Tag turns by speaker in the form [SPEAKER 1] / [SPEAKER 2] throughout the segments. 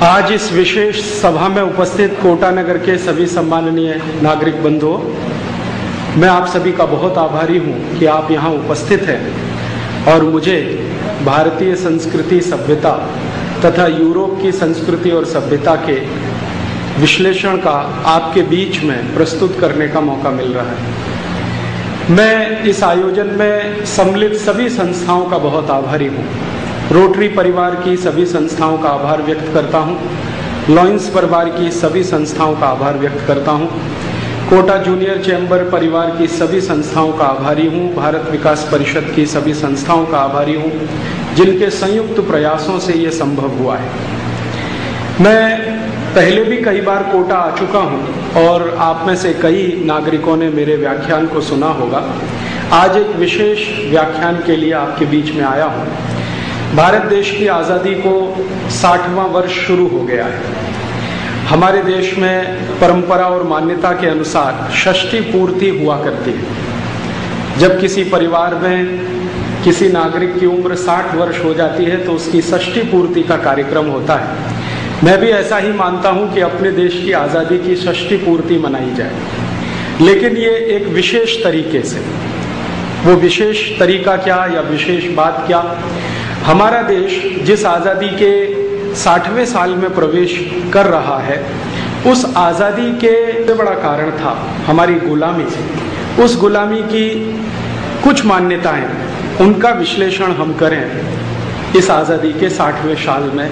[SPEAKER 1] आज इस विशेष सभा में उपस्थित कोटा नगर के सभी सम्माननीय नागरिक बंधुओं, मैं आप सभी का बहुत आभारी हूं कि आप यहां उपस्थित हैं और मुझे भारतीय संस्कृति सभ्यता तथा यूरोप की संस्कृति और सभ्यता के विश्लेषण का आपके बीच में प्रस्तुत करने का मौका मिल रहा है। मैं इस आयोजन में सम्मिलित सभी संस्थाओं का बहुत आभारी हूँ। रोटरी परिवार की सभी संस्थाओं का आभार व्यक्त करता हूँ। लॉयंस परिवार की सभी संस्थाओं का आभार व्यक्त करता हूँ। कोटा जूनियर चैम्बर परिवार की सभी संस्थाओं का आभारी हूँ। भारत विकास परिषद की सभी संस्थाओं का आभारी हूँ, जिनके संयुक्त प्रयासों से ये संभव हुआ है। मैं पहले भी कई बार कोटा आ चुका हूँ और आप में से कई नागरिकों ने मेरे व्याख्यान को सुना होगा। आज एक विशेष व्याख्यान के लिए आपके बीच में आया हूँ। भारत देश की आज़ादी को 60वां वर्ष शुरू हो गया है। हमारे देश में परंपरा और मान्यता के अनुसार षष्ठी पूर्ति हुआ करती है। जब किसी परिवार में किसी नागरिक की उम्र 60 वर्ष हो जाती है तो उसकी षष्ठी पूर्ति का कार्यक्रम होता है। मैं भी ऐसा ही मानता हूं कि अपने देश की आज़ादी की षष्ठी पूर्ति मनाई जाए, लेकिन ये एक विशेष तरीके से। वो विशेष तरीका क्या या विशेष बात क्या? हमारा देश जिस आज़ादी के 60वें साल में प्रवेश कर रहा है, उस आज़ादी के सबसे बड़ा कारण था हमारी गुलामी। उस गुलामी की कुछ मान्यताएं, उनका विश्लेषण हम करें इस आज़ादी के 60वें साल में।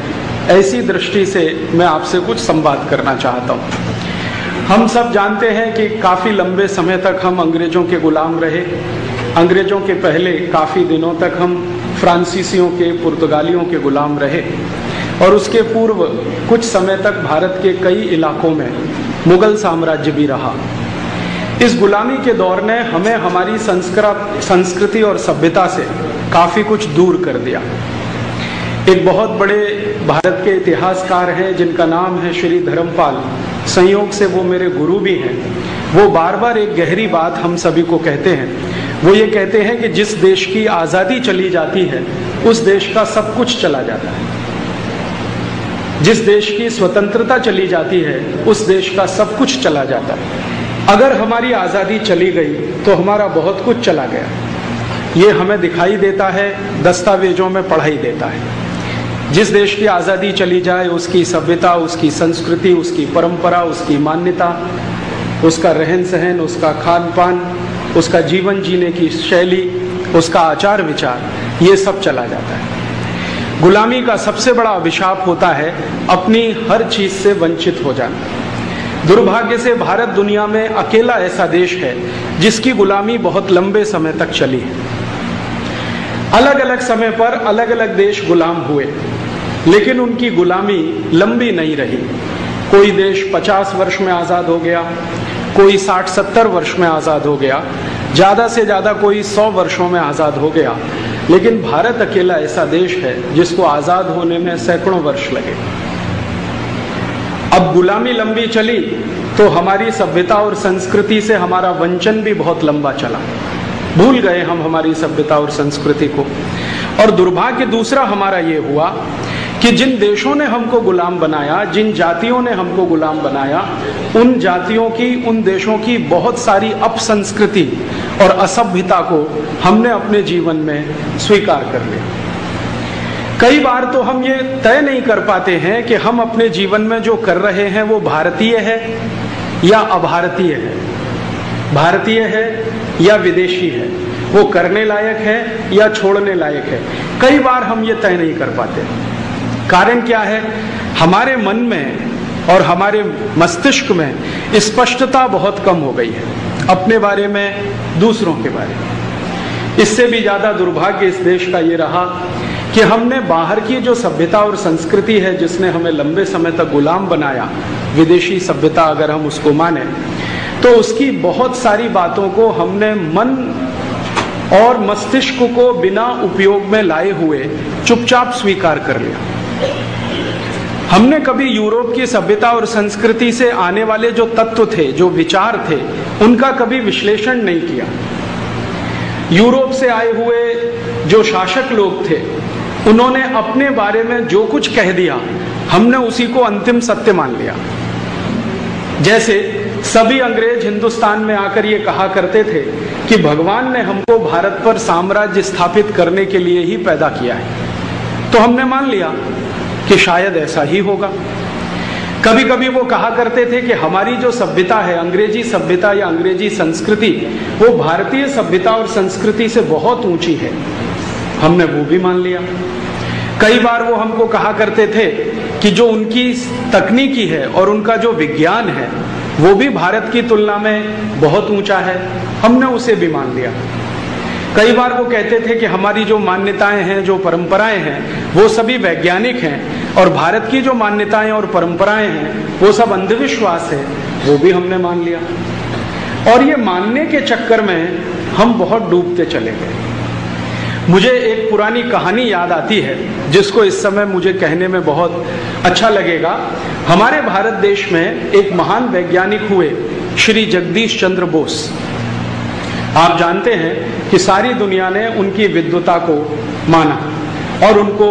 [SPEAKER 1] ऐसी दृष्टि से मैं आपसे कुछ संवाद करना चाहता हूँ। हम सब जानते हैं कि काफ़ी लंबे समय तक हम अंग्रेज़ों के गुलाम रहे। अंग्रेज़ों के पहले काफ़ी दिनों तक हम फ्रांसीसियों के, पुर्तगालियों के गुलाम रहे और उसके पूर्व कुछ समय तक भारत के कई इलाकों में मुगल साम्राज्य भी रहा। इस गुलामी के दौर ने हमें हमारी संस्कृति और सभ्यता से काफ़ी कुछ दूर कर दिया। एक बहुत बड़े भारत के इतिहासकार हैं जिनका नाम है श्री धर्मपाल, संयोग से वो मेरे गुरु भी हैं। वो बार बार एक गहरी बात हम सभी को कहते हैं। वो ये कहते हैं कि जिस देश की आज़ादी चली जाती है उस देश का सब कुछ चला जाता है। जिस देश की स्वतंत्रता चली जाती है उस देश का सब कुछ चला जाता है। अगर हमारी आज़ादी चली गई तो हमारा बहुत कुछ चला गया। ये हमें दिखाई देता है, दस्तावेजों में पढ़ाई देता है। जिस देश की आज़ादी चली जाए उसकी सभ्यता, उसकी संस्कृति, उसकी परंपरा, उसकी मान्यता, उसका रहन सहन, उसका खान पान, उसका जीवन जीने की शैली, उसका आचार विचार, ये सब चला जाता है। गुलामी का सबसे बड़ा अभिशाप होता है अपनी हर चीज से वंचित हो जाना। दुर्भाग्य से भारत दुनिया में अकेला ऐसा देश है जिसकी गुलामी बहुत लंबे समय तक चली है। अलग अलग समय पर अलग अलग देश गुलाम हुए, लेकिन उनकी गुलामी लंबी नहीं रही। कोई देश 50 वर्ष में आज़ाद हो गया, कोई 60-70 वर्ष में आज़ाद हो गया, ज़्यादा से ज़्यादा कोई 100 वर्षों में आज़ाद हो गया। लेकिन भारत अकेला ऐसा देश है जिसको आज़ाद होने में सैकड़ों वर्ष लगे। अब गुलामी लंबी चली तो हमारी सभ्यता और संस्कृति से हमारा वंचन भी बहुत लंबा चला। भूल गए हम हमारी सभ्यता और संस्कृति को। और दुर्भाग्य दूसरा हमारा ये हुआ कि जिन देशों ने हमको गुलाम बनाया, जिन जातियों ने हमको गुलाम बनाया, उन जातियों की, उन देशों की बहुत सारी अपसंस्कृति और असभ्यता को हमने अपने जीवन में स्वीकार कर लिया। कई बार तो हम ये तय नहीं कर पाते हैं कि हम अपने जीवन में जो कर रहे हैं वो भारतीय है या अभारतीय है, भारतीय है या विदेशी है, वो करने लायक है या छोड़ने लायक है। कई बार हम ये तय नहीं कर पाते। कारण क्या है? हमारे मन में और हमारे मस्तिष्क में स्पष्टता बहुत कम हो गई है अपने बारे में, दूसरों के बारे में। इससे भी ज्यादा दुर्भाग्य इस देश का ये रहा कि हमने बाहर की जो सभ्यता और संस्कृति है जिसने हमें लंबे समय तक गुलाम बनाया, विदेशी सभ्यता अगर हम उसको माने, तो उसकी बहुत सारी बातों को हमने मन और मस्तिष्क को बिना उपयोग में लाए हुए चुपचाप स्वीकार कर लिया। हमने कभी यूरोप की सभ्यता और संस्कृति से आने वाले जो तत्व थे, जो विचार थे, उनका कभी विश्लेषण नहीं किया। यूरोप से आए हुए जो शासक लोग थे, उन्होंने अपने बारे में जो कुछ कह दिया हमने उसी को अंतिम सत्य मान लिया। जैसे सभी अंग्रेज हिंदुस्तान में आकर ये कहा करते थे कि भगवान ने हमको भारत पर साम्राज्य स्थापित करने के लिए ही पैदा किया है, तो हमने मान लिया कि शायद ऐसा ही होगा। कभी कभी वो कहा करते थे कि हमारी जो सभ्यता है, अंग्रेजी सभ्यता या अंग्रेजी संस्कृति, वो भारतीय सभ्यता और संस्कृति से बहुत ऊंची है, हमने वो भी मान लिया। कई बार वो हमको कहा करते थे कि जो उनकी तकनीकी है और उनका जो विज्ञान है वो भी भारत की तुलना में बहुत ऊंचा है, हमने उसे भी मान लिया। कई बार वो कहते थे कि हमारी जो मान्यताएं हैं, जो परंपराएं हैं, वो सभी वैज्ञानिक हैं और भारत की जो मान्यताएं और परंपराएं हैं वो सब अंधविश्वास है, वो भी हमने मान लिया। और ये मानने के चक्कर में हम बहुत डूबते चले गए। मुझे एक पुरानी कहानी याद आती है जिसको इस समय मुझे कहने में बहुत अच्छा लगेगा। हमारे भारत देश में एक महान वैज्ञानिक हुए, श्री जगदीश चंद्र बोस। आप जानते हैं कि सारी दुनिया ने उनकी विद्वता को माना और उनको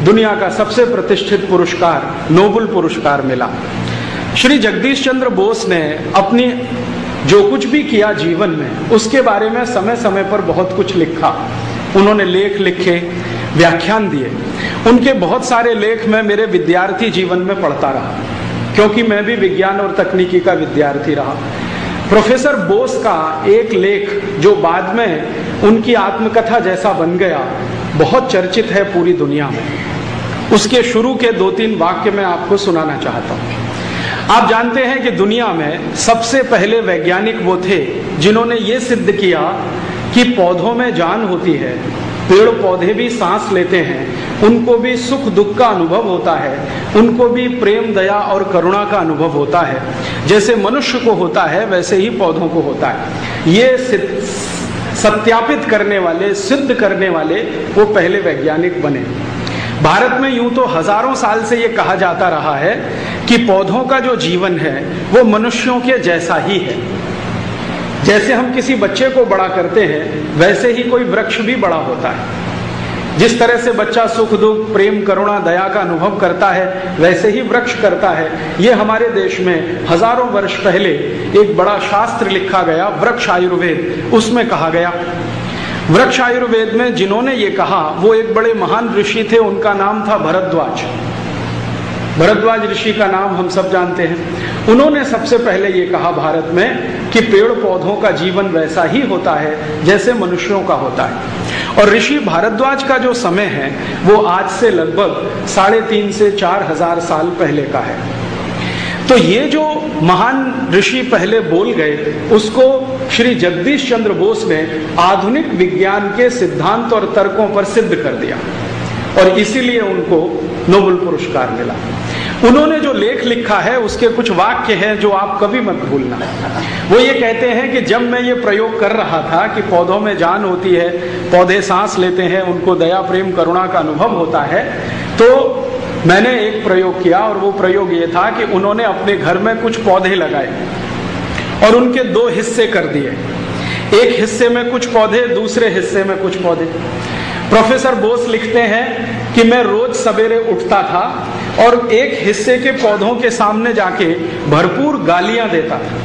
[SPEAKER 1] दुनिया का सबसे प्रतिष्ठित पुरस्कार, नोबेल पुरस्कार मिला। श्री जगदीश चंद्र बोस ने अपनी जो कुछ भी किया जीवन में, उसके बारे में समय समय पर बहुत कुछ लिखा। उन्होंने लेख लिखे, व्याख्यान दिए। उनके बहुत सारे लेख मैं मेरे विद्यार्थी जीवन में पढ़ता रहा, क्योंकि मैं भी विज्ञान और तकनीकी का विद्यार्थी रहा। प्रोफेसर बोस का एक लेख जो बाद में उनकी आत्मकथा जैसा बन गया, बहुत चर्चित है पूरी दुनिया में। उसके शुरू के 2-3 वाक्य मैं आपको सुनाना चाहता हूँ। आप जानते हैं कि दुनिया में सबसे पहले वैज्ञानिक वो थे जिन्होंने ये सिद्ध किया कि पौधों में जान होती है, पेड़ पौधे भी सांस लेते हैं, उनको भी सुख दुख का अनुभव होता है, उनको भी प्रेम, दया और करुणा का अनुभव होता है। जैसे मनुष्य को होता है वैसे ही पौधों को होता है। ये सत्यापित करने वाले, सिद्ध करने वाले वो पहले वैज्ञानिक बने। भारत में यूं तो हजारों साल से ये कहा जाता रहा है कि पौधों का जो जीवन है वो मनुष्यों के जैसा ही है। जैसे हम किसी बच्चे को बड़ा करते हैं वैसे ही कोई वृक्ष भी बड़ा होता है। जिस तरह से बच्चा सुख दुख, प्रेम, करुणा, दया का अनुभव करता है वैसे ही वृक्ष करता है। ये हमारे देश में हजारों वर्ष पहले एक बड़ा शास्त्र लिखा गया, वृक्ष आयुर्वेद। उसमें कहा गया, वृक्ष आयुर्वेद में जिन्होंने ये कहा वो एक बड़े महान ऋषि थे, उनका नाम था भरद्वाज। भरद्वाज ऋषि का नाम हम सब जानते हैं। उन्होंने सबसे पहले ये कहा भारत में कि पेड़ पौधों का जीवन वैसा ही होता है जैसे मनुष्यों का होता है। और ऋषि भारद्वाज का जो समय है वो आज से लगभग 3.5 से 4 हजार साल पहले का है। तो ये जो महान ऋषि पहले बोल गए उसको श्री जगदीश चंद्र बोस ने आधुनिक विज्ञान के सिद्धांत और तर्कों पर सिद्ध कर दिया और इसीलिए उनको नोबेल पुरस्कार मिला। उन्होंने जो लेख लिखा है उसके कुछ वाक्य हैं जो आप कभी मत भूलना। वो ये कहते हैं कि जब मैं ये प्रयोग कर रहा था कि पौधों में जान होती है, पौधे सांस लेते हैं, उनको दया, प्रेम, करुणा का अनुभव होता है, तो मैंने एक प्रयोग किया और वो प्रयोग ये था कि उन्होंने अपने घर में कुछ पौधे लगाए और उनके 2 हिस्से कर दिए। एक हिस्से में कुछ पौधे, दूसरे हिस्से में कुछ पौधे। प्रोफेसर बोस लिखते हैं कि मैं रोज सवेरे उठता था और एक हिस्से के पौधों के सामने जाके भरपूर गालियां देता था।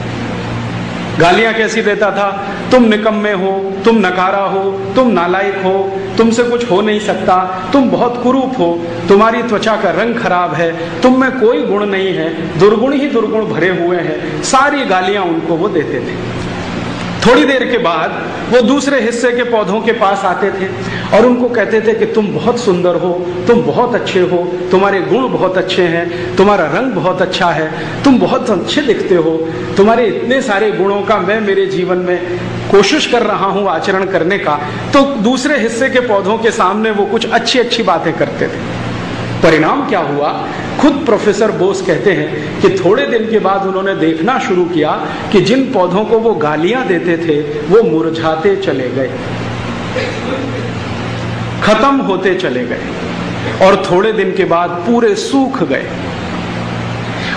[SPEAKER 1] गालियां कैसी देता था? तुम निकम्मे हो, तुम नकारा हो, तुम नालायक हो, तुमसे कुछ हो नहीं सकता, तुम बहुत कुरूप हो, तुम्हारी त्वचा का रंग खराब है, तुम में कोई गुण नहीं है, दुर्गुण ही दुर्गुण भरे हुए हैं। सारी गालियां उनको वो देते थे। थोड़ी देर के बाद वो दूसरे हिस्से के पौधों के पास आते थे और उनको कहते थे कि तुम बहुत सुंदर हो, तुम बहुत अच्छे हो, तुम्हारे गुण बहुत अच्छे हैं, तुम्हारा रंग बहुत अच्छा है, तुम बहुत अच्छे दिखते हो, तुम्हारे इतने सारे गुणों का मैं मेरे जीवन में कोशिश कर रहा हूँ आचरण करने का। तो दूसरे हिस्से के पौधों के सामने वो कुछ अच्छी अच्छी बातें करते थे। परिणाम क्या हुआ? खुद प्रोफेसर बोस कहते हैं कि थोड़े दिन के बाद उन्होंने देखना शुरू किया कि जिन पौधों को वो गालियां देते थे वो मुरझाते चले गए, खत्म होते चले गए और थोड़े दिन के बाद पूरे सूख गए।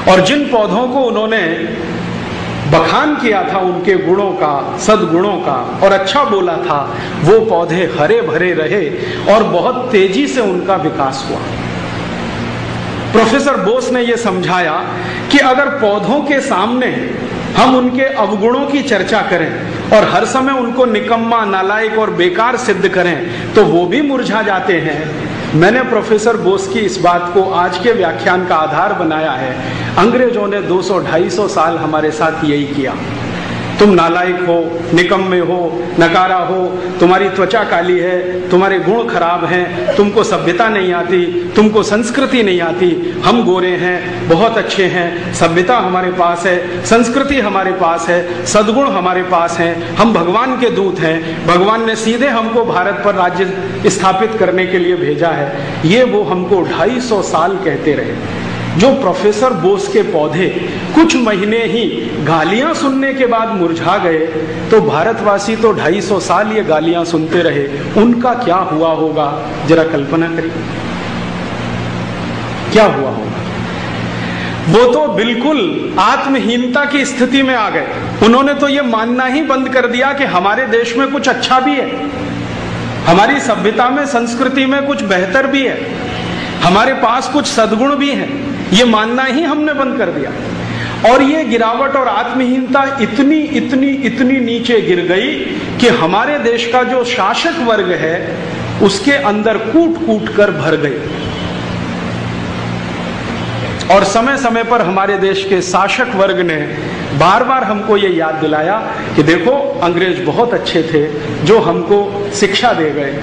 [SPEAKER 1] और जिन पौधों को उन्होंने बखान किया था उनके गुणों का, सद्गुणों का और अच्छा बोला था, वो पौधे हरे भरे रहे और बहुत तेजी से उनका विकास हुआ। प्रोफेसर बोस ने यह समझाया कि अगर पौधों के सामने हम उनके अवगुणों की चर्चा करें और हर समय उनको निकम्मा, नालायक और बेकार सिद्ध करें तो वो भी मुरझा जाते हैं। मैंने प्रोफेसर बोस की इस बात को आज के व्याख्यान का आधार बनाया है। अंग्रेजों ने 200-250 साल हमारे साथ यही किया। तुम नालायक हो, निकम्मे हो, नकारा हो, तुम्हारी त्वचा काली है, तुम्हारे गुण खराब हैं, तुमको सभ्यता नहीं आती, तुमको संस्कृति नहीं आती। हम गोरे हैं, बहुत अच्छे हैं, सभ्यता हमारे पास है, संस्कृति हमारे पास है, सद्गुण हमारे पास हैं, हम भगवान के दूत हैं, भगवान ने सीधे हमको भारत पर राज्य स्थापित करने के लिए भेजा है। ये वो हमको 250 साल कहते रहे। जो प्रोफेसर बोस के पौधे कुछ महीने ही गालियां सुनने के बाद मुरझा गए, तो भारतवासी तो 250 साल ये गालियां सुनते रहे। उनका क्या हुआ होगा, जरा कल्पना करिए, क्या हुआ होगा। वो तो बिल्कुल आत्महीनता की स्थिति में आ गए। उन्होंने तो ये मानना ही बंद कर दिया कि हमारे देश में कुछ अच्छा भी है, हमारी सभ्यता में, संस्कृति में कुछ बेहतर भी है, हमारे पास कुछ सद्गुण भी हैं। ये मानना ही हमने बंद कर दिया। और ये गिरावट और आत्महीनता इतनी इतनी इतनी नीचे गिर गई कि हमारे देश का जो शासक वर्ग है उसके अंदर कूट कूट कर भर गई। और समय समय पर हमारे देश के शासक वर्ग ने बार बार हमको ये याद दिलाया कि देखो, अंग्रेज बहुत अच्छे थे जो हमको शिक्षा दे गए,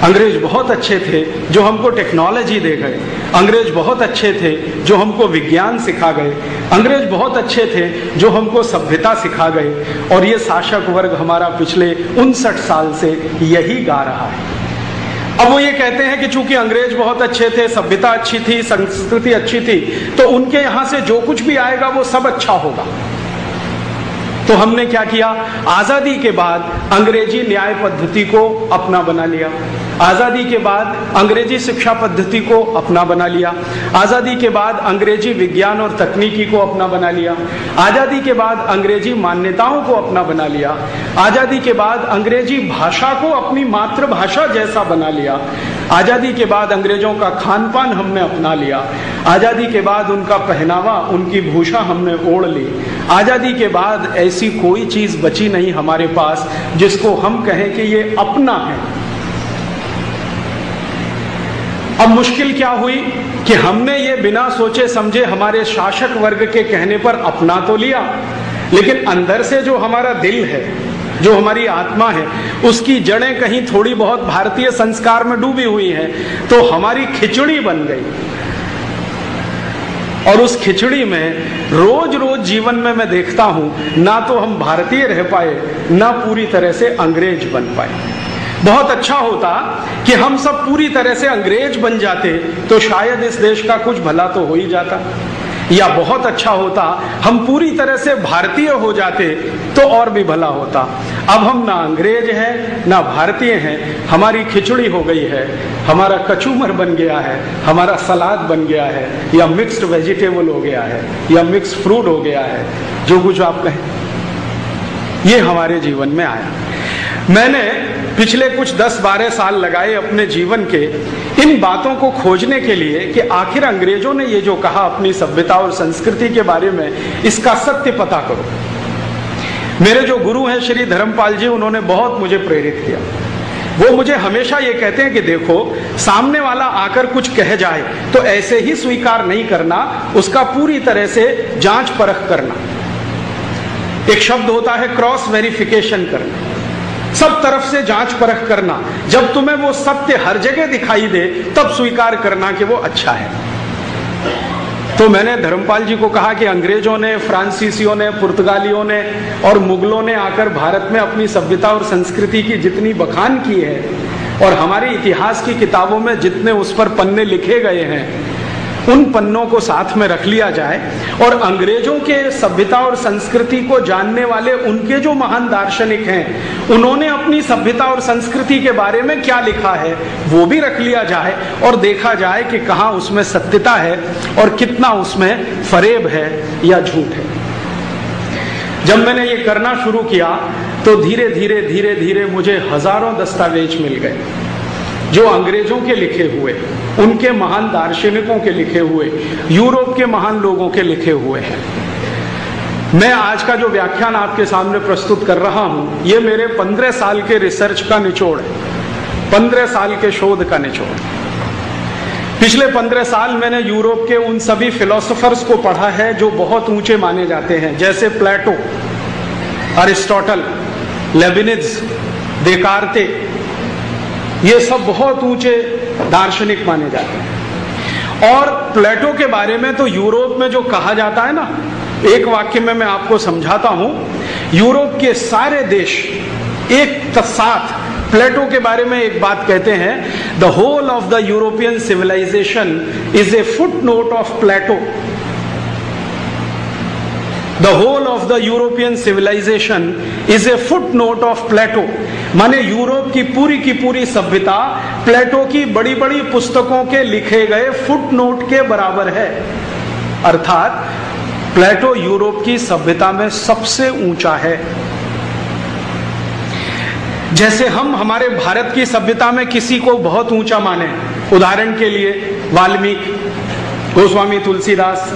[SPEAKER 1] अंग्रेज बहुत अच्छे थे जो हमको टेक्नोलॉजी दे गए, अंग्रेज बहुत अच्छे थे जो हमको विज्ञान सिखा गए, अंग्रेज बहुत अच्छे थे जो हमको सभ्यता सिखा गए। और ये शासक वर्ग हमारा पिछले 59 साल से यही गा रहा है। अब वो ये कहते हैं कि चूंकि अंग्रेज बहुत अच्छे थे, सभ्यता अच्छी थी, संस्कृति अच्छी थी, तो उनके यहां से जो कुछ भी आएगा वो सब अच्छा होगा। तो हमने क्या किया, आजादी के बाद अंग्रेजी न्याय पद्धति को अपना बना लिया, आजादी के बाद अंग्रेजी शिक्षा पद्धति को अपना बना लिया, आजादी के बाद अंग्रेजी विज्ञान और तकनीकी को अपना बना लिया, आजादी के बाद अंग्रेजी मान्यताओं को अपना बना लिया, आजादी के बाद अंग्रेजी भाषा को अपनी मातृभाषा जैसा बना लिया, आजादी के बाद अंग्रेजों का खान पान हमने अपना लिया, आजादी के बाद उनका पहनावा, उनकी भूषा हमने ओढ़ ली, आजादी के बाद ऐसी कोई चीज बची नहीं हमारे पास जिसको हम कहें कि ये अपना है। अब मुश्किल क्या हुई कि हमने ये बिना सोचे समझे हमारे शासक वर्ग के कहने पर अपना तो लिया, लेकिन अंदर से जो हमारा दिल है, जो हमारी आत्मा है, उसकी जड़ें कहीं थोड़ी बहुत भारतीय संस्कार में डूबी हुई हैं, तो हमारी खिचड़ी बन गई। और उस खिचड़ी में रोज रोज जीवन में मैं देखता हूं, ना तो हम भारतीय रह पाए, ना पूरी तरह से अंग्रेज बन पाए। बहुत अच्छा होता कि हम सब पूरी तरह से अंग्रेज बन जाते, तो शायद इस देश का कुछ भला तो हो ही जाता। या बहुत अच्छा होता हम पूरी तरह से भारतीय हो जाते, तो और भी भला होता। अब हम ना अंग्रेज हैं ना भारतीय हैं, हमारी खिचड़ी हो गई है, हमारा कचूमर बन गया है, हमारा सलाद बन गया है, या मिक्स्ड वेजिटेबल हो गया है, या मिक्स्ड फ्रूट हो गया है, जो कुछ आप कहें, ये हमारे जीवन में आया। मैंने पिछले कुछ 10-12 साल लगाए अपने जीवन के इन बातों को खोजने के लिए कि आखिर अंग्रेजों ने ये जो कहा अपनी सभ्यता और संस्कृति के बारे में, इसका सत्य पता करो। मेरे जो गुरु हैं श्री धर्मपाल जी, उन्होंने बहुत मुझे प्रेरित किया। वो मुझे हमेशा ये कहते हैं कि देखो, सामने वाला आकर कुछ कह जाए तो ऐसे ही स्वीकार नहीं करना, उसका पूरी तरह से जांच परख करना। एक शब्द होता है क्रॉस वेरिफिकेशन करना, सब तरफ से जांच परख करना। जब तुम्हें वो सत्य हर जगह दिखाई दे, तब स्वीकार करना कि वो अच्छा है। तो मैंने धर्मपाल जी को कहा कि अंग्रेजों ने, फ्रांसीसियों ने, पुर्तगालियों ने और मुगलों ने आकर भारत में अपनी सभ्यता और संस्कृति की जितनी बखान की है, और हमारे इतिहास की किताबों में जितने उस पर पन्ने लिखे गए हैं, उन पन्नों को साथ में रख लिया जाए, और अंग्रेजों के सभ्यता और संस्कृति को जानने वाले उनके जो महान दार्शनिक हैं, उन्होंने अपनी सभ्यता और संस्कृति के बारे में क्या लिखा है वो भी रख लिया जाए, और देखा जाए कि कहाँ उसमें सत्यता है और कितना उसमें फरेब है या झूठ है। जब मैंने ये करना शुरू किया तो धीरे धीरे धीरे धीरे मुझे हजारों दस्तावेज मिल गए। जो अंग्रेजों के लिखे हुए, उनके महान दार्शनिकों के लिखे हुए, यूरोप के महान लोगों के लिखे हुए हैं। मैं आज का जो व्याख्यान आपके सामने प्रस्तुत कर रहा हूं, ये मेरे 15 साल के रिसर्च का निचोड़ है, 15 साल के शोध का निचोड़। पिछले 15 साल मैंने यूरोप के उन सभी फिलोसोफर्स को पढ़ा है जो बहुत ऊंचे माने जाते हैं, जैसे प्लेटो, अरिस्टोटल, लेबिनिज, देकार्ते, ये सब बहुत ऊंचे दार्शनिक माने जाते हैं। और प्लेटो के बारे में तो यूरोप में जो कहा जाता है ना, एक वाक्य में मैं आपको समझाता हूं। यूरोप के सारे देश एक साथ प्लेटो के बारे में एक बात कहते हैं, the whole of the European civilization is a footnote of Plato. The whole of the European civilization is a footnote of Plato. माने यूरोप की पूरी सभ्यता प्लेटो की बड़ी बड़ी पुस्तकों के लिखे गए फुट नोट के बराबर है। अर्थात प्लेटो यूरोप की सभ्यता में सबसे ऊंचा है। जैसे हम हमारे भारत की सभ्यता में किसी को बहुत ऊंचा माने, उदाहरण के लिए वाल्मीकि, गोस्वामी तुलसीदास,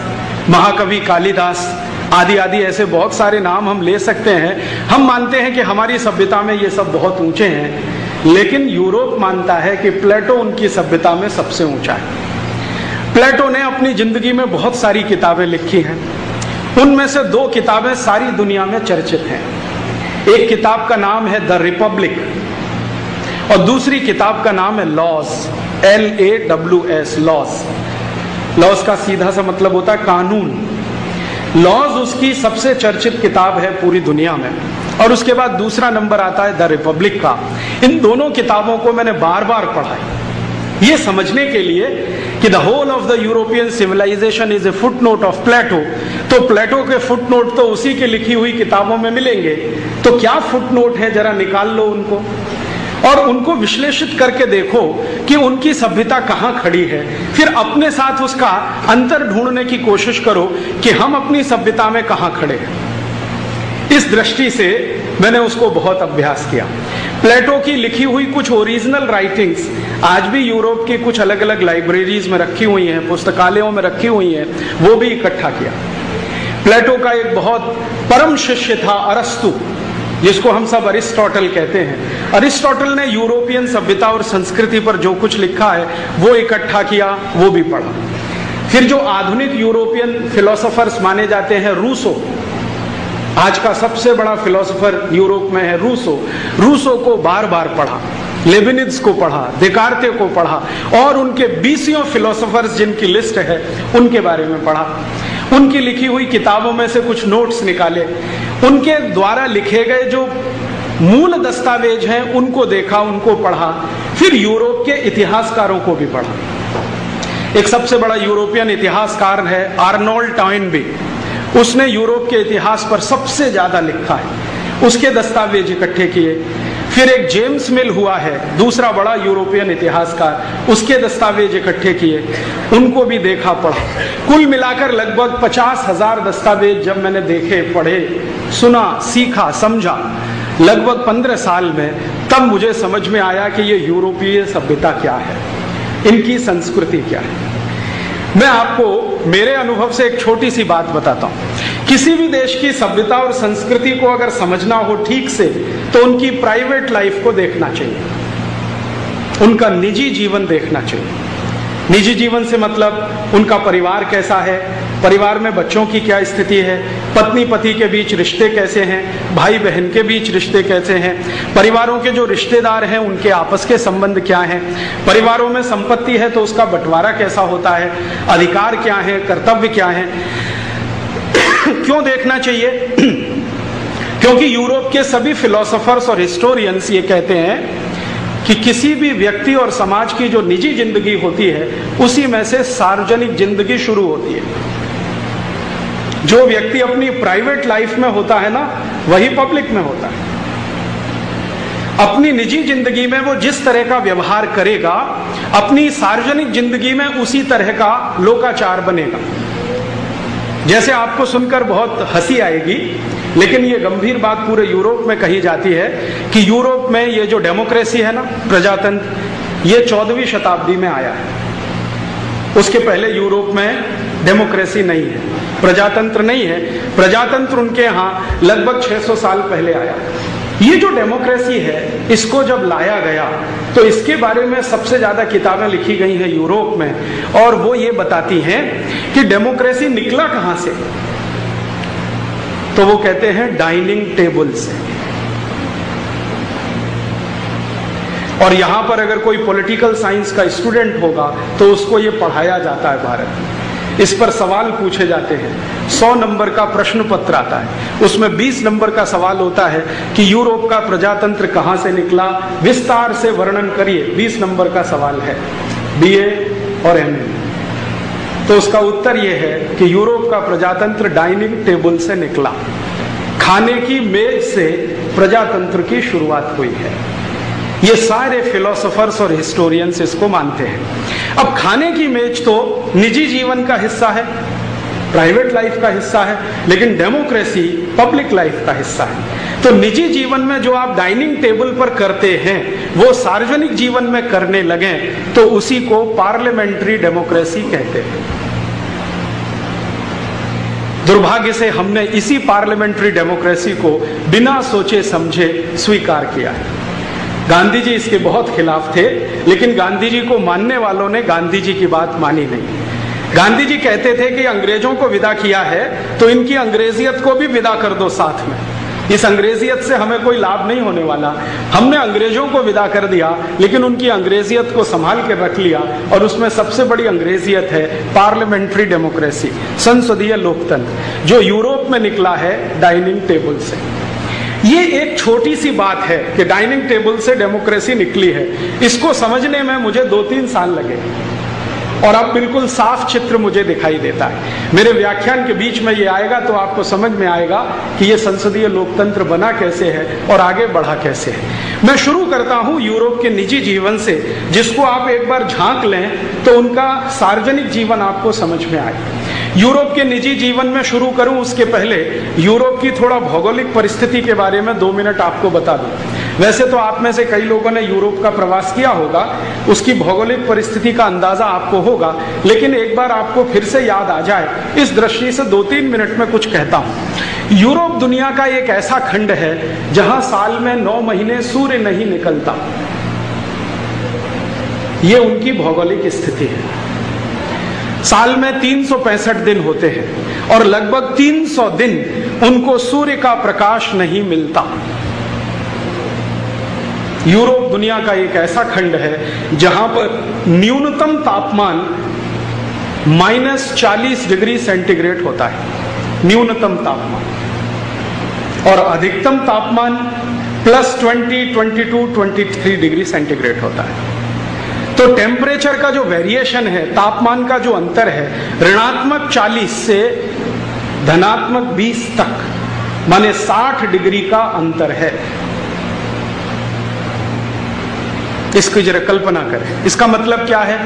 [SPEAKER 1] महाकवि कालिदास आदि आदि, ऐसे बहुत सारे नाम हम ले सकते हैं। हम मानते हैं कि हमारी सभ्यता में ये सब बहुत ऊंचे हैं, लेकिन यूरोप मानता है कि प्लेटो उनकी सभ्यता में सबसे ऊंचा है। प्लेटो ने अपनी जिंदगी में बहुत सारी किताबें लिखी हैं, उनमें से 2 किताबें सारी दुनिया में चर्चित हैं। एक किताब का नाम है द रिपब्लिक और दूसरी किताब का नाम है लॉज, LAWS, लॉज का सीधा सा मतलब होता है कानून। लॉज उसकी सबसे चर्चित किताब है पूरी दुनिया में, और उसके बाद दूसरा नंबर आता है द रिपब्लिक का। इन दोनों किताबों को मैंने बार बार पढ़ा है ये समझने के लिए कि the whole of the European civilization is a footnote of Plato. तो प्लेटो के फुट नोट तो उसी की लिखी हुई किताबों में मिलेंगे, तो क्या फुट नोट है जरा निकाल लो उनको और उनको विश्लेषित करके देखो कि उनकी सभ्यता कहां खड़ी है। फिर अपने साथ उसका अंतर ढूंढने की कोशिश करो कि हम अपनी सभ्यता में कहां खड़े हैं। इस दृष्टि से मैंने उसको बहुत अभ्यास किया। प्लेटो की लिखी हुई कुछ ओरिजिनल राइटिंग्स आज भी यूरोप की कुछ अलग अलग लाइब्रेरीज में रखी हुई हैं, पुस्तकालयों में रखी हुई हैं, वो भी इकट्ठा किया। प्लेटो का एक बहुत परम शिष्य था अरस्तु, जिसको हम सब अरिस्टोटल कहते हैं। अरिस्टोटल ने यूरोपियन सभ्यता और संस्कृति पर जो कुछ लिखा है वो इकट्ठा किया, वो भी पढ़ा। फिर जो आधुनिक यूरोपियन फिलोसोफर्स माने जाते हैं, रूसो, आज का सबसे बड़ा फिलोसोफर यूरोप में है रूसो को बार बार पढ़ा, लेबिनिज को पढ़ा, देकार्ते को पढ़ा और उनके 20 फिलोसोफर्स जिनकी लिस्ट है उनके बारे में पढ़ा। उनकी लिखी हुई किताबों में से कुछ नोट्स निकाले, उनके द्वारा लिखे गए जो मूल दस्तावेज हैं उनको देखा, उनको पढ़ा। फिर यूरोप के इतिहासकारों को भी पढ़ा। एक सबसे बड़ा यूरोपियन इतिहासकार है आर्नोल्ड टॉयनबी, उसने यूरोप के इतिहास पर सबसे ज्यादा लिखा है, उसके दस्तावेज इकट्ठे किए। फिर एक जेम्स मिल हुआ है, दूसरा बड़ा यूरोपियन इतिहासकार, उसके दस्तावेज इकट्ठे किए, उनको भी देखा, पढ़ा। कुल मिलाकर लगभग 50,000 दस्तावेज जब मैंने देखे, पढ़े, सुना, सीखा, समझा लगभग 15 साल में, तब मुझे समझ में आया कि ये यूरोपीय सभ्यता क्या है, इनकी संस्कृति क्या है। मैं आपको मेरे अनुभव से एक छोटी सी बात बताता हूं। किसी भी देश की सभ्यता और संस्कृति को अगर समझना हो ठीक से, तो उनकी प्राइवेट लाइफ को देखना चाहिए, उनका निजी जीवन देखना चाहिए। निजी जीवन से मतलब उनका परिवार कैसा है, परिवार में बच्चों की क्या स्थिति है, पत्नी पति के बीच रिश्ते कैसे हैं, भाई बहन के बीच रिश्ते कैसे हैं, परिवारों के जो रिश्तेदार हैं उनके आपस के संबंध क्या हैं, परिवारों में संपत्ति है तो उसका बंटवारा कैसा होता है, अधिकार क्या है, कर्तव्य क्या है। क्यों देखना चाहिए? क्योंकि यूरोप के सभी फिलोसोफर्स और हिस्टोरियंस ये कहते हैं कि किसी भी व्यक्ति और समाज की जो निजी जिंदगी होती है उसी में से सार्वजनिक जिंदगी शुरू होती है। जो व्यक्ति अपनी प्राइवेट लाइफ में होता है ना, वही पब्लिक में होता है। अपनी निजी जिंदगी में वो जिस तरह का व्यवहार करेगा, अपनी सार्वजनिक जिंदगी में उसी तरह का लोकाचार बनेगा। जैसे आपको सुनकर बहुत हंसी आएगी, लेकिन ये गंभीर बात पूरे यूरोप में कही जाती है कि यूरोप में ये जो डेमोक्रेसी है ना, प्रजातंत्र, ये 14वीं शताब्दी में आया है। उसके पहले यूरोप में डेमोक्रेसी नहीं है, प्रजातंत्र नहीं है। प्रजातंत्र उनके यहाँ लगभग 600 साल पहले आया। ये जो डेमोक्रेसी है, इसको जब लाया गया तो इसके बारे में सबसे ज्यादा किताबें लिखी गई हैं यूरोप में, और वो ये बताती हैं कि डेमोक्रेसी निकला कहां से। तो वो कहते हैं डाइनिंग टेबल से। और यहां पर अगर कोई पॉलिटिकल साइंस का स्टूडेंट होगा तो उसको ये पढ़ाया जाता है भारत में। इस पर सवाल पूछे जाते हैं। 100 नंबर का प्रश्न पत्र आता है, उसमें 20 नंबर का सवाल होता है कि यूरोप का प्रजातंत्र कहां से निकला, विस्तार से वर्णन करिए। 20 नंबर का सवाल है बीए और एमए। तो उसका उत्तर यह है कि यूरोप का प्रजातंत्र डाइनिंग टेबल से निकला। खाने की मेज से प्रजातंत्र की शुरुआत हुई है। ये सारे फिलोसोफर्स और हिस्टोरियंस इसको मानते हैं। अब खाने की मेज तो निजी जीवन का हिस्सा है, प्राइवेट लाइफ का हिस्सा है, लेकिन डेमोक्रेसी पब्लिक लाइफ का हिस्सा है। तो निजी जीवन में जो आप डाइनिंग टेबल पर करते हैं वो सार्वजनिक जीवन में करने लगे तो उसी को पार्लियामेंट्री डेमोक्रेसी कहते हैं। दुर्भाग्य से हमने इसी पार्लियामेंट्री डेमोक्रेसी को बिना सोचे समझे स्वीकार किया है। गांधी जी इसके बहुत खिलाफ थे, लेकिन गांधी जी को मानने वालों ने गांधी जी की बात मानी नहीं। गांधी जी कहते थे कि अंग्रेजों को विदा किया है तो इनकी अंग्रेजियत को भी विदा कर दो साथ में। इस अंग्रेजियत से हमें कोई लाभ नहीं होने वाला। हमने अंग्रेजों को विदा कर दिया, लेकिन उनकी अंग्रेजियत को संभाल के रख लिया, और उसमें सबसे बड़ी अंग्रेजियत है पार्लियामेंट्री डेमोक्रेसी, संसदीय लोकतंत्र, जो यूरोप में निकला है डाइनिंग टेबल से। ये एक छोटी सी बात है कि डाइनिंग टेबल से डेमोक्रेसी निकली है। इसको समझने में मुझे 2-3 साल लगे और अब बिल्कुल साफ चित्र मुझे दिखाई देता है। मेरे व्याख्यान के बीच में ये आएगा तो आपको समझ में आएगा कि ये संसदीय लोकतंत्र बना कैसे है और आगे बढ़ा कैसे है। मैं शुरू करता हूं यूरोप के निजी जीवन से, जिसको आप एक बार झांक लें तो उनका सार्वजनिक जीवन आपको समझ में आए। यूरोप के निजी जीवन में शुरू करूं उसके पहले यूरोप की थोड़ा भौगोलिक परिस्थिति के बारे में 2 मिनट आपको बता दूं। वैसे तो आप में से कई लोगों ने यूरोप का प्रवास किया होगा, उसकी भौगोलिक परिस्थिति का अंदाजा आपको होगा, लेकिन एक बार आपको फिर से याद आ जाए इस दृष्टि से 2-3 मिनट में कुछ कहता हूं। यूरोप दुनिया का एक ऐसा खंड है जहां साल में 9 महीने सूर्य नहीं निकलता। ये उनकी भौगोलिक स्थिति है। साल में 365 दिन होते हैं और लगभग 300 दिन उनको सूर्य का प्रकाश नहीं मिलता। यूरोप दुनिया का एक ऐसा खंड है जहां पर न्यूनतम तापमान -40 डिग्री सेंटीग्रेड होता है, न्यूनतम तापमान, और अधिकतम तापमान +20, 22, 23 डिग्री सेंटीग्रेड होता है। तो टेम्परेचर का जो वेरिएशन है, तापमान का जो अंतर है, -40 से -20 तक, माने 60 डिग्री का अंतर है। इसकी जरा कल्पना करें। इसका मतलब क्या है?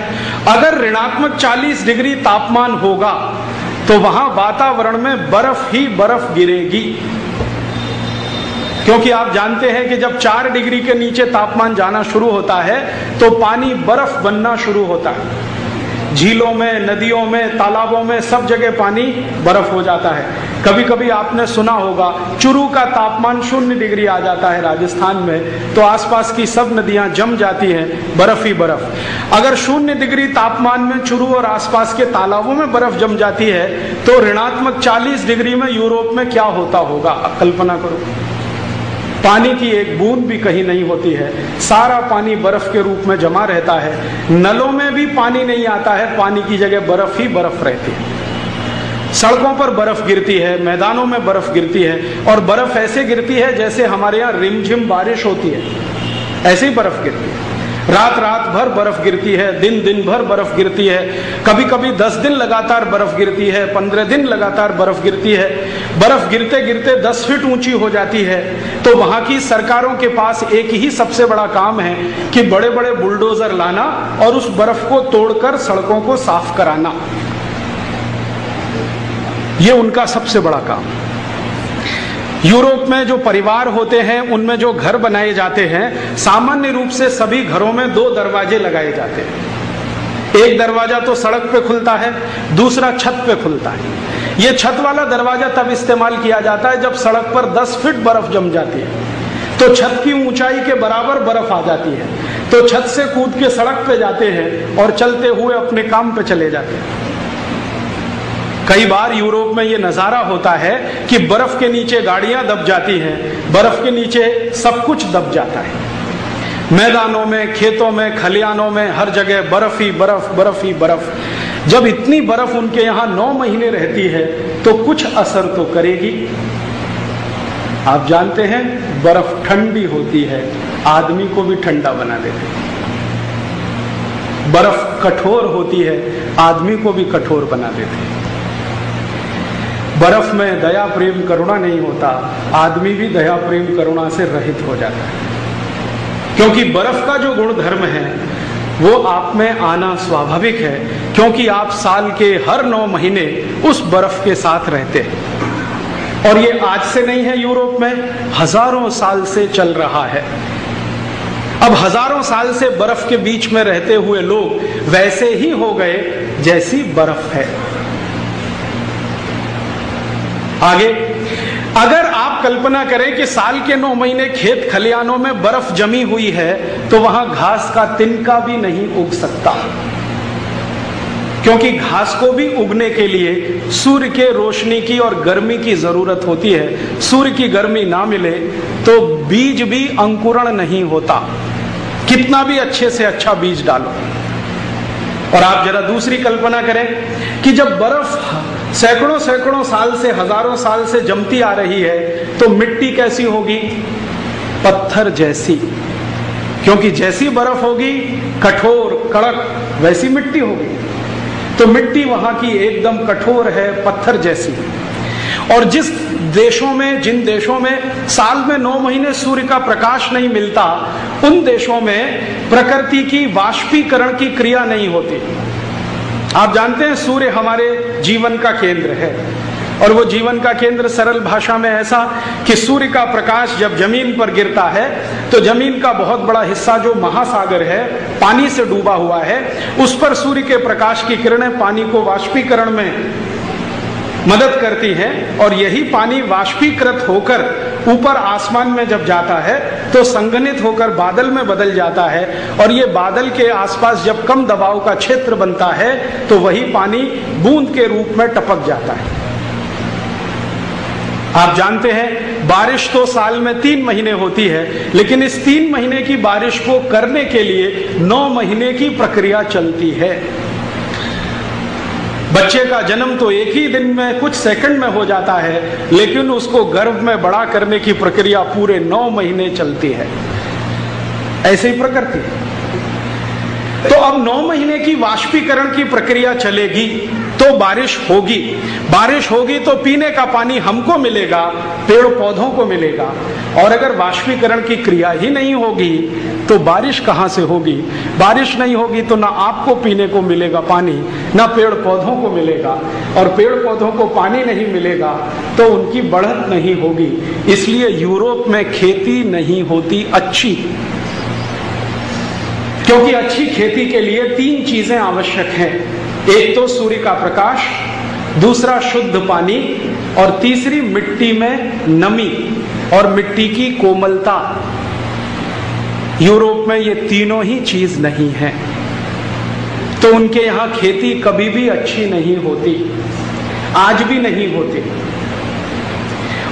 [SPEAKER 1] अगर -40 डिग्री तापमान होगा तो वहां वातावरण में बर्फ ही बर्फ गिरेगी, क्योंकि आप जानते हैं कि जब 4 डिग्री के नीचे तापमान जाना शुरू होता है तो पानी बर्फ बनना शुरू होता है। झीलों में, नदियों में, तालाबों में सब जगह पानी बर्फ हो जाता है। कभी कभी आपने सुना होगा चुरू का तापमान 0 डिग्री आ जाता है राजस्थान में, तो आसपास की सब नदियां जम जाती हैं, बर्फ ही बर्फ। अगर 0 डिग्री तापमान में चुरू और आसपास के तालाबों में बर्फ जम जाती है तो -40 डिग्री में यूरोप में क्या होता होगा? कल्पना करो। पानी की एक बूंद भी कहीं नहीं होती है, सारा पानी बर्फ के रूप में जमा रहता है। नलों में भी पानी नहीं आता है, पानी की जगह बर्फ ही बर्फ रहती है। सड़कों पर बर्फ गिरती है, मैदानों में बर्फ गिरती है, और बर्फ ऐसे गिरती है जैसे हमारे यहाँ रिमझिम बारिश होती है, ऐसे ही बर्फ गिरती है। रात रात भर बर्फ गिरती है, दिन दिन भर बर्फ गिरती है, कभी कभी 10 दिन लगातार बर्फ गिरती है, 15 दिन लगातार बर्फ गिरती है। बर्फ गिरते गिरते 10 फीट ऊंची हो जाती है। तो वहां की सरकारों के पास एक ही सबसे बड़ा काम है कि बड़े बड़े बुलडोजर लाना और उस बर्फ को तोड़कर सड़कों को साफ कराना। ये उनका सबसे बड़ा काम। यूरोप में जो परिवार होते हैं उनमें जो घर बनाए जाते हैं, सामान्य रूप से सभी घरों में 2 दरवाजे लगाए जाते हैं। एक दरवाजा तो सड़क पे खुलता है, दूसरा छत पे खुलता है। ये छत वाला दरवाजा तब इस्तेमाल किया जाता है जब सड़क पर 10 फीट बर्फ जम जाती है, तो छत की ऊंचाई के बराबर बर्फ आ जाती है, तो छत से कूद के सड़क पे जाते हैं और चलते हुए अपने काम पे चले जाते हैं। कई बार यूरोप में ये नजारा होता है कि बर्फ के नीचे गाड़ियां दब जाती हैं, बर्फ के नीचे सब कुछ दब जाता है। मैदानों में, खेतों में, खलिहानों में, हर जगह बर्फ ही बर्फ, बर्फ ही बर्फ। जब इतनी बर्फ उनके यहाँ 9 महीने रहती है तो कुछ असर तो करेगी। आप जानते हैं बर्फ ठंडी होती है, आदमी को भी ठंडा बना देती है। बर्फ कठोर होती है, आदमी को भी कठोर बना देती है। बर्फ में दया प्रेम करुणा नहीं होता, आदमी भी दया प्रेम करुणा से रहित हो जाता है। क्योंकि बर्फ का जो गुण धर्म है वो आप में आना स्वाभाविक है, क्योंकि आप साल के हर 9 महीने उस बर्फ के साथ रहते हैं। और ये आज से नहीं है, यूरोप में हजारों साल से चल रहा है। अब हजारों साल से बर्फ के बीच में रहते हुए लोग वैसे ही हो गए जैसी बर्फ है। आगे, अगर आप कल्पना करें कि साल के 9 महीने खेत खलिहानों में बर्फ जमी हुई है तो वहां घास का तिनका भी नहीं उग सकता, क्योंकि घास को भी उगने के लिए सूर्य के रोशनी की और गर्मी की जरूरत होती है। सूर्य की गर्मी ना मिले तो बीज भी अंकुरण नहीं होता, कितना भी अच्छे से अच्छा बीज डालो। और आप जरा दूसरी कल्पना करें कि जब बर्फ सैकड़ों सैकड़ों साल से, हजारों साल से जमती आ रही है तो मिट्टी कैसी होगी? पत्थर जैसी, क्योंकि जैसी बर्फ होगी कठोर कड़क, वैसी मिट्टी होगी। तो मिट्टी वहां की एकदम कठोर है, पत्थर जैसी। और जिन देशों में साल में 9 महीने सूर्य का प्रकाश नहीं मिलता, उन देशों में प्रकृति की वाष्पीकरण की क्रिया नहीं होती। आप जानते हैं सूर्य हमारे जीवन का केंद्र है, और वो जीवन का केंद्र सरल भाषा में ऐसा कि सूर्य का प्रकाश जब जमीन पर गिरता है तो जमीन का बहुत बड़ा हिस्सा जो महासागर है, पानी से डूबा हुआ है, उस पर सूर्य के प्रकाश की किरणें पानी को वाष्पीकरण में मदद करती हैं, और यही पानी वाष्पीकृत होकर ऊपर आसमान में जब जाता है तो संघनित होकर बादल में बदल जाता है, और ये बादल के आसपास जब कम दबाव का क्षेत्र बनता है तो वही पानी बूंद के रूप में टपक जाता है। आप जानते हैं बारिश तो साल में 3 महीने होती है, लेकिन इस 3 महीने की बारिश को करने के लिए 9 महीने की प्रक्रिया चलती है। बच्चे का जन्म तो एक ही दिन में, कुछ सेकंड में हो जाता है, लेकिन उसको गर्भ में बड़ा करने की प्रक्रिया पूरे 9 महीने चलती है। ऐसे ही प्रकृति है। तो अब 9 महीने की वाष्पीकरण की प्रक्रिया चलेगी तो बारिश होगी। बारिश होगी तो पीने का पानी हमको मिलेगा, पेड़ पौधों को मिलेगा। और अगर वाष्पीकरण की क्रिया ही नहीं होगी तो बारिश कहाँ से होगी? बारिश नहीं होगी तो ना आपको पीने को मिलेगा पानी, ना पेड़ पौधों को मिलेगा, और पेड़ पौधों को पानी नहीं मिलेगा तो उनकी बढ़त नहीं होगी। इसलिए यूरोप में खेती नहीं होती अच्छी, क्योंकि अच्छी खेती के लिए 3 चीजें आवश्यक हैं। एक तो सूर्य का प्रकाश, दूसरा शुद्ध पानी, और तीसरी मिट्टी में नमी और मिट्टी की कोमलता। यूरोप में ये तीनों ही चीज नहीं है, तो उनके यहाँ खेती कभी भी अच्छी नहीं होती, आज भी नहीं होती।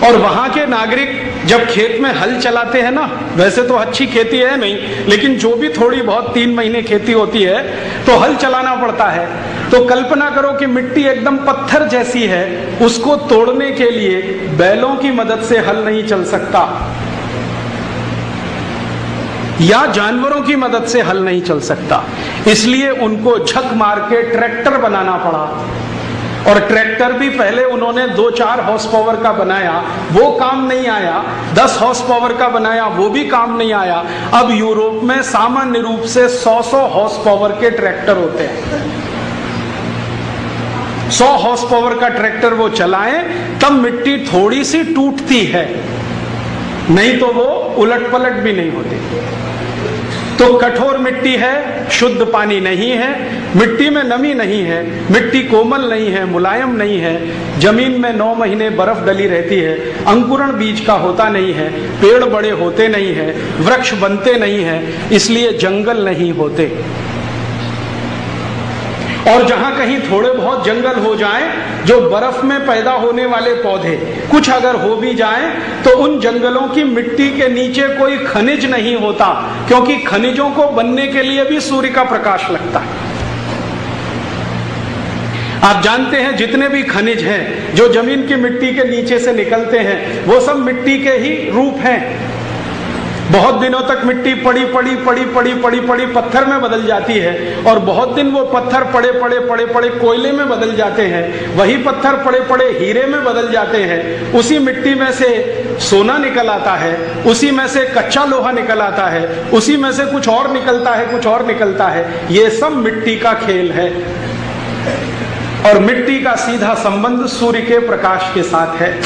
[SPEAKER 1] और वहां के नागरिक जब खेत में हल चलाते हैं ना, वैसे तो अच्छी खेती है नहीं, लेकिन जो भी थोड़ी बहुत 3 महीने खेती होती है तो हल चलाना पड़ता है। तो कल्पना करो कि मिट्टी एकदम पत्थर जैसी है, उसको तोड़ने के लिए बैलों की मदद से हल नहीं चल सकता, या जानवरों की मदद से हल नहीं चल सकता। इसलिए उनको झक मार के ट्रैक्टर बनाना पड़ा, और ट्रैक्टर भी पहले उन्होंने 2-4 हॉर्स पावर का बनाया, वो काम नहीं आया। 10 हॉर्स पावर का बनाया, वो भी काम नहीं आया। अब यूरोप में सामान्य रूप से 100 हॉर्स पावर के ट्रैक्टर होते हैं। 100 हॉर्स पावर का ट्रैक्टर वो चलाएं तब मिट्टी थोड़ी सी टूटती है, नहीं तो वो उलट पलट भी नहीं होती। तो कठोर मिट्टी है, शुद्ध पानी नहीं है, मिट्टी में नमी नहीं है, मिट्टी कोमल नहीं है, मुलायम नहीं है, जमीन में 9 महीने बर्फ डली रहती है, अंकुरण बीज का होता नहीं है, पेड़ बड़े होते नहीं है, वृक्ष बनते नहीं है, इसलिए जंगल नहीं होते। और जहां कहीं थोड़े बहुत जंगल हो जाएं, जो बर्फ में पैदा होने वाले पौधे कुछ अगर हो भी जाएं, तो उन जंगलों की मिट्टी के नीचे कोई खनिज नहीं होता, क्योंकि खनिजों को बनने के लिए भी सूर्य का प्रकाश लगता है। आप जानते हैं जितने भी खनिज हैं जो जमीन की मिट्टी के नीचे से निकलते हैं, वो सब मिट्टी के ही रूप हैं। बहुत दिनों तक मिट्टी पड़ी पड़ी पड़ी पड़ी पड़ी पड़ी पत्थर में बदल जाती है, और बहुत दिन वो पत्थर पड़े पड़े पड़े पड़े कोयले में बदल जाते हैं, वही पत्थर पड़े पड़े हीरे में बदल जाते हैं, उसी मिट्टी में से सोना निकल आता है, उसी में से कच्चा लोहा निकल आता है, उसी में से कुछ और निकलता है, कुछ और निकलता है। ये सब मिट्टी का खेल है, और मिट्टी का सीधा संबंध सूर्य के प्रकाश के साथ है।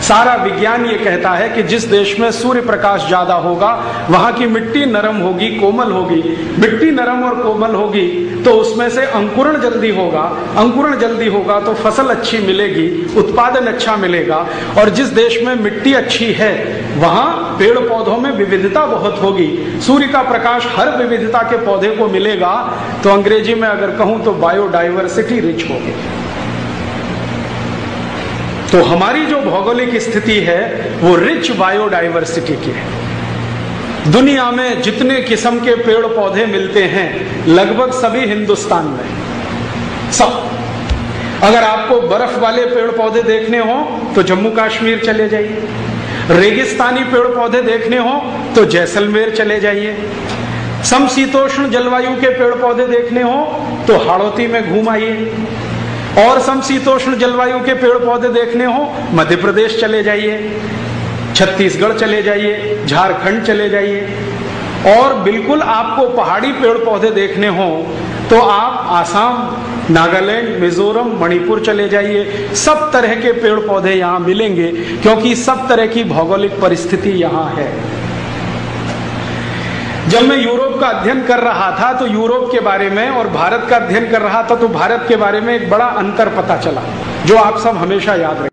[SPEAKER 1] सारा विज्ञान ये कहता है कि जिस देश में सूर्य प्रकाश ज्यादा होगा वहां की मिट्टी नरम होगी, कोमल होगी। मिट्टी नरम और कोमल होगी तो उसमें से अंकुरण जल्दी होगा, अंकुरण जल्दी होगा तो फसल अच्छी मिलेगी, उत्पादन अच्छा मिलेगा। और जिस देश में मिट्टी अच्छी है वहां पेड़ पौधों में विविधता बहुत होगी, सूर्य का प्रकाश हर विविधता के पौधे को मिलेगा, तो अंग्रेजी में अगर कहूं तो बायोडाइवर्सिटी रिच होगी। तो हमारी जो भौगोलिक स्थिति है वो रिच बायोडाइवर्सिटी की है। दुनिया में जितने किस्म के पेड़ पौधे मिलते हैं लगभग सभी हिंदुस्तान में, सब। अगर आपको बर्फ वाले पेड़ पौधे देखने हो तो जम्मू कश्मीर चले जाइए, रेगिस्तानी पेड़ पौधे देखने हो तो जैसलमेर चले जाइए, समशीतोष्ण जलवायु के पेड़ पौधे देखने हो तो हाड़ौती में घूम आइए, और समशीतोष्ण जलवायु के पेड़ पौधे देखने हो मध्य प्रदेश चले जाइए, छत्तीसगढ़ चले जाइए, झारखंड चले जाइए। और बिल्कुल आपको पहाड़ी पेड़ पौधे देखने हो तो आप आसाम, नागालैंड, मिजोरम, मणिपुर चले जाइए। सब तरह के पेड़ पौधे यहाँ मिलेंगे, क्योंकि सब तरह की भौगोलिक परिस्थिति यहाँ है। जब मैं यूरोप का अध्ययन कर रहा था तो यूरोप के बारे में, और भारत का अध्ययन कर रहा था तो भारत के बारे में एक बड़ा अंतर पता चला, जो आप सब हमेशा याद रखें।